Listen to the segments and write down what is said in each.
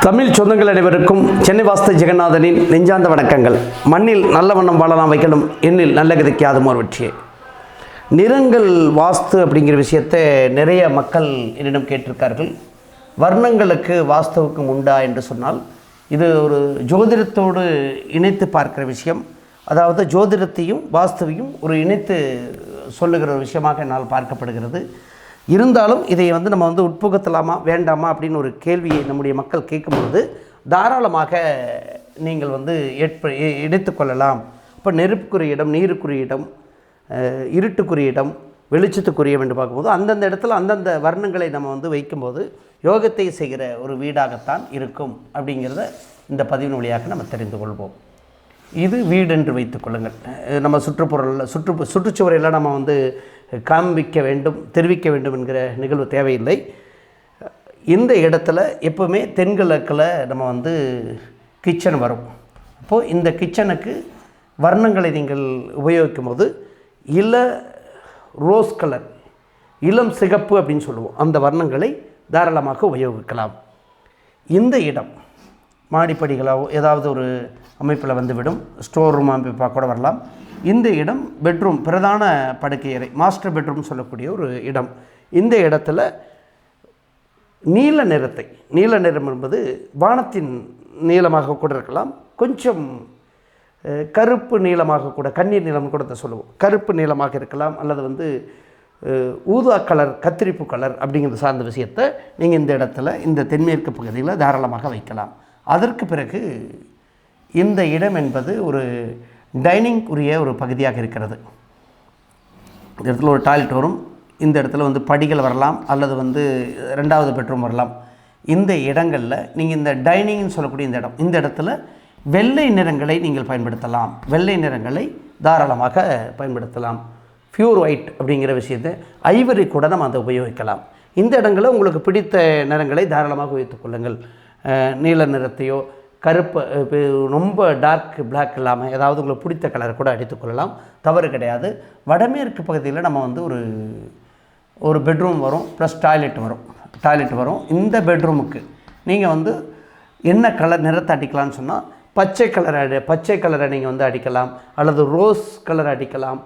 தமிழ் சொந்தங்கள் அனைவருக்கும் சென்னை வாஸ்து ஜெகநாதனின் நெஞ்சார்ந்த வணக்கங்கள். மண்ணில் நல்ல வண்ணம் வாழலாம் வைக்கலும் எண்ணில் நல்ல கதைக்காது மோர் வெற்றியே. நிறங்கள் வாஸ்து அப்படிங்கிற விஷயத்தை நிறைய மக்கள் என்னிடம் கேட்டிருக்கார்கள். வர்ணங்களுக்கு வாஸ்துவுக்கும் உண்டா என்று சொன்னால் இது ஒரு ஜோதிடத்தோடு இணைத்து பார்க்கிற விஷயம். அதாவது ஜோதிடத்தையும் வாஸ்துவையும் ஒரு இணைத்து சொல்லுகிற ஒரு விஷயமாக என்னால் பார்க்கப்படுகிறது. இருந்தாலும் இதை நம்ம உட்புகுத்தலாமா வேண்டாமா அப்படின்னு ஒரு கேள்வியை நம்முடைய மக்கள் கேட்கும்பொழுது தாராளமாக நீங்கள் எடுத்துக்கொள்ளலாம். இப்போ நெருப்புக்குரிய இடம், நீருக்குரிய இடம், இருட்டுக்குரிய இடம், வெளிச்சத்துக்குரிய என்று பார்க்கும்போது அந்தந்த இடத்துல அந்தந்த வர்ணங்களை நம்ம வைக்கும்போது யோகத்தை செய்கிற ஒரு வீடாகத்தான் இருக்கும் அப்படிங்கிறத இந்த பதிவின் வழியாக நம்ம தெரிந்து கொள்வோம். இது வீடு என்று வைத்துக்கொள்ளுங்கள். நம்ம சுற்றுச்சுவரையெல்லாம் நம்ம காண்பிக்க வேண்டும், தெரிவிக்க வேண்டும் என்கிற நிகழ்வு தேவையில்லை. இந்த இடத்துல எப்போவுமே தென்கிழக்கில் நம்ம கிச்சன் வரும். அப்போது இந்த கிச்சனுக்கு வர்ணங்களை நீங்கள் உபயோகிக்கும் போது ரோஸ் கலர், இளம் சிகப்பு அப்படின்னு சொல்லுவோம், அந்த வர்ணங்களை தாராளமாக உபயோகிக்கலாம். இந்த இடம் மாடிப்படிகளாக ஏதாவது ஒரு அமைப்பில் வந்துவிடும், ஸ்டோர் ரூம் அமைப்பாக கூட வரலாம். இந்த இடம் பெட்ரூம், பிரதான படுக்கை அறை, மாஸ்டர் பெட்ரூம் சொல்லக்கூடிய ஒரு இடம். இந்த இடத்துல நீல நிறம் என்பது வானத்தின் நீளமாக கூட இருக்கலாம், கொஞ்சம் கருப்பு நீளமாக கூட, கண்ணீர் நீளம் கூட சொல்லுவோம், கருப்பு நீளமாக இருக்கலாம், அல்லது ஊதா கலர், கத்திரிப்பு கலர் அப்படிங்கிற சார்ந்த விஷயத்தை நீங்கள் இந்த இடத்துல இந்த தென்மேற்கு பகுதியில் தாராளமாக வைக்கலாம். அதற்கு பிறகு இந்த இடம் என்பது ஒரு டைனிங்குரிய ஒரு பகுதியாக இருக்கிறது. இந்த இடத்துல ஒரு டாய்லெட் வரும், இந்த இடத்துல படிகள் வரலாம், அல்லது ரெண்டாவது பெட்ரூம் வரலாம். இந்த இடங்களில் நீங்கள் இந்த டைனிங்னு சொல்லக்கூடிய இந்த இடத்துல வெள்ளை நிறங்களை நீங்கள் பயன்படுத்தலாம். வெள்ளை நிறங்களை தாராளமாக பயன்படுத்தலாம். பியூர் ஒயிட் அப்படிங்கிற விஷயத்தை, ஐவரி கூட நம்ம அதை உபயோகிக்கலாம். இந்த இடங்களில் உங்களுக்கு பிடித்த நிறங்களை தாராளமாக உபயோகித்துக் கொள்ளுங்கள். நீல நிறத்தையோ, கருப்பு, ரொம்ப டார்க் பிளாக் இல்லாமல் ஏதாவது உங்களுக்கு பிடித்த கலரை கூட அடித்துக்கொள்ளலாம், தவறு கிடையாது. வடமேற்கு பகுதியில் நம்ம ஒரு பெட்ரூம் வரும், ப்ளஸ் டாய்லெட் வரும். இந்த பெட்ரூமுக்கு நீங்கள் என்ன கலர் நிறத்தை அடிக்கலாம்னு சொன்னால் பச்சை கலரை நீங்கள் அடிக்கலாம், அல்லது ரோஸ் கலர் அடிக்கலாம்.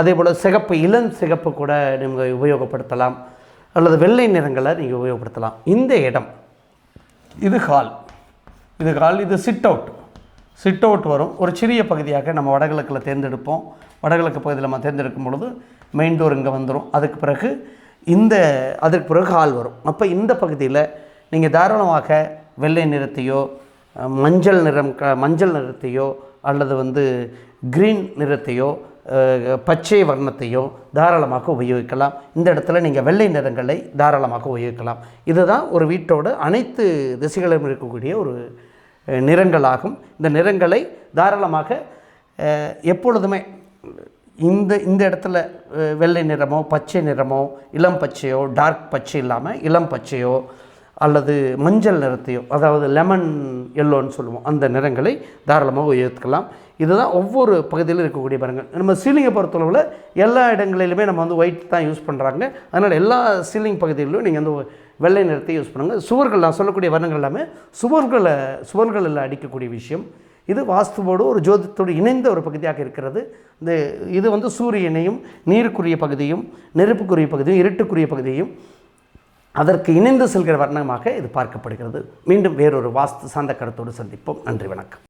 அதே போல் சிகப்பு, இளம் சிகப்பு கூட நீங்கள் உபயோகப்படுத்தலாம், அல்லது வெள்ளை நிறங்களை நீங்கள் உபயோகப்படுத்தலாம். இந்த இடம் இது ஹால், இது சிட் அவுட் வரும். ஒரு சிறிய பகுதியாக நம்ம வடகிழக்கில் தேர்ந்தெடுப்போம். வடகிழக்கு பகுதியில் நம்ம தேர்ந்தெடுக்கும் பொழுது மெயின் டோர் இங்கே வந்துடும். அதுக்கு பிறகு ஹால் வரும். அப்போ இந்த பகுதியில் நீங்கள் தாராளமாக வெள்ளை நிறத்தையோ, மஞ்சள் நிறத்தையோ, அல்லது க்ரீன் நிறத்தையோ, பச்சை வர்ணத்தையோ தாராளமாக உபயோகிக்கலாம். இந்த இடத்துல நீங்கள் வெள்ளை நிறங்களை தாராளமாக உபயோகிக்கலாம். இதுதான் ஒரு வீட்டோட அனைத்து திசைகளிலும் இருக்கக்கூடிய ஒரு நிறங்களாகும். இந்த நிறங்களை தாராளமாக எப்பொழுதுமே இந்த இடத்துல வெள்ளை நிறமோ, பச்சை நிறமோ, இளம் பச்சையோ, டார்க் பச்சை இல்லாமல் இளம் பச்சையோ, அல்லது மஞ்சள் நிறத்தையோ, அதாவது லெமன் எல்லோன்னு சொல்லுவோம், அந்த நிறங்களை தாராளமாக உபயோகிக்கலாம். இதுதான் ஒவ்வொரு பகுதியிலும் இருக்கக்கூடிய மரங்கள். நம்ம சீலிங்கை பொறுத்தளவில் எல்லா இடங்களிலுமே நம்ம ஒயிட் தான் யூஸ் பண்ணுறாங்க. அதனால் எல்லா சீலிங் பகுதிகளிலும் நீங்கள் வெள்ளை நிறத்தை யூஸ் பண்ணுங்கள். சுவர்கள், நான் சொல்லக்கூடிய வர்ணங்கள் எல்லாமே சுவர்களில் அடிக்கக்கூடிய விஷயம். இது வாஸ்துவோடு ஒரு ஜோதிடத்தோடு இணைந்த ஒரு பகுதியாக இருக்கிறது. இது சூரியனையும், நீருக்குரிய பகுதியும், நெருப்புக்குரிய பகுதியும், இருட்டுக்குரிய பகுதியும் அதற்கு இணைந்து செல்கிற வர்ணமாக இது பார்க்கப்படுகிறது. மீண்டும் வேறொரு வாஸ்து சார்ந்த கருத்தோடு சந்திப்போம். நன்றி, வணக்கம்.